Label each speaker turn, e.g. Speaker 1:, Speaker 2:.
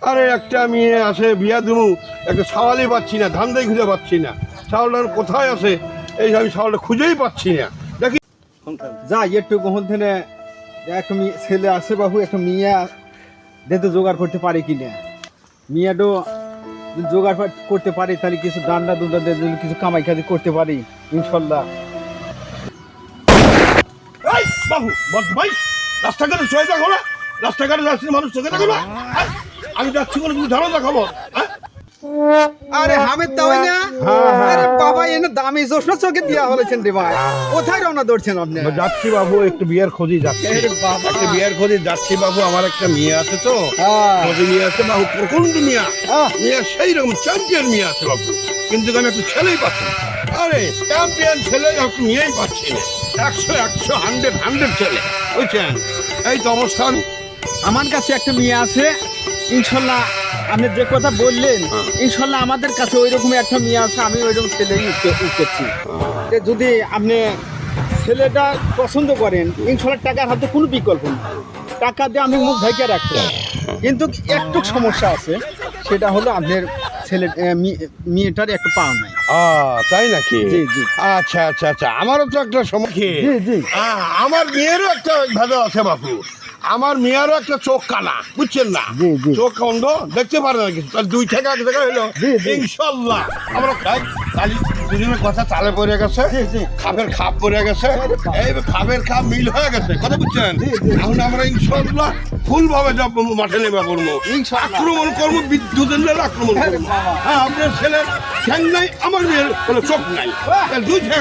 Speaker 1: আরে একটা মেয়ে আসে বিয়া দেবো, একটা সাওয়ালই পাচ্ছি না, ধান্দাই খুঁজে পাচ্ছি না। সাওয়ালটার কোথায় আছে এই আমি সাওয়ালটা খুঁজেই পাচ্ছি না। দেখি
Speaker 2: যা একটু কখন থেকে একটা ছেলে আছে বাবু, একটা মেয়ে দেখতে জোগাড় করতে পারে কিনা। মেয়েটাও যদি জোগাড় করতে পারি তাহলে কিছু ডান্ডা দুন্ডা দিয়ে কিছু কামাই কাজি করতে পারি ইনশাল্লাহ।
Speaker 1: এই বাবু ভাই, রাস্তাঘাটে চলে দেখো না, রাস্তাঘাটে যাচ্ছি মানুষ চোখে দেখো না। আমি যাচ্ছি বলে তুমি জানো না খবর?
Speaker 2: আরে হামেদ তাই না? আরে বাবা এনে দামি জোসনা চোখে দিয়া হলেছেন রে ভাই। কোথায় রওনা ধরছেন আপনি?
Speaker 1: যাচ্ছি বাবু, একটু বিয়ের খোঁজে যাচ্ছি। একটা বিয়ের খোঁজে যাচ্ছি বাবু, আমার একটা মেয়ে আছে তো, খোঁজে মেয়ে আছে বাবু, প্রচন্ড মেয়ে, মেয়ে সেই রকম চ্যাম্পিয়ন মেয়ে আছে বাবু, কিন্তু আমি একটা ছেলেই পাচ্ছি না। আরে চ্যাম্পিয়ন ছেলে একটু মেয়েই পাচ্ছি না। 100 ছেলে, বুঝছেন? এই তো অবস্থান।
Speaker 2: আমার কাছে একটা মেয়ে আছে ইনশাল্লাহ। আপনি যে কথা বললেন ইনশাল্লাহ আমাদের কাছে ওই রকম একটা মেয়ে আছে, আমি ওই রকম ছেলেই উঠতেছি। যদি আপনি ছেলেটা পছন্দ করেন ইনশাল্লাহ টাকার হাতে কোনো বিকল্প নেই, টাকা দিয়ে আমি মুখ ঢাকিয়ে রাখতে পারি। কিন্তু একটু সমস্যা আছে, সেটা হলো আপনার ছেলে মেয়েটার একটু পাওয়া নাই।
Speaker 1: তাই নাকি?
Speaker 2: জি জি।
Speaker 1: আচ্ছা আচ্ছা আচ্ছা, আমারও তো একটা সমস্যা।
Speaker 2: জি জি।
Speaker 1: আমার মেয়েরও একটা ভালো আছে বাবু, আমার মেয়েরও একটা চোখ কানা, বুঝছেন না? চোখ অন্ধ, দেখতে পারে না কিছু। তার 2 থেকে 1 জায়গায় হলো ইনশাল্লাহ আমরা কালি দুজনের কথা চালে পড়ে গেছে, খাপের খাপ পড়ে গেছে, এই খাপের খাপ মিল হয়ে গেছে, কথা বুঝছেন? এখন আমরা ইনশাল্লাহ ফুল ভাবে যাব মাঠে নেমে করবো, আক্রমণ করবো, বিদ্যুতের মেলে আক্রমণ করবো। হ্যাঁ, আপনার ছেলের ঠ্যাং নাই, আমার মেয়ের চোখ নাই, 2 থেকে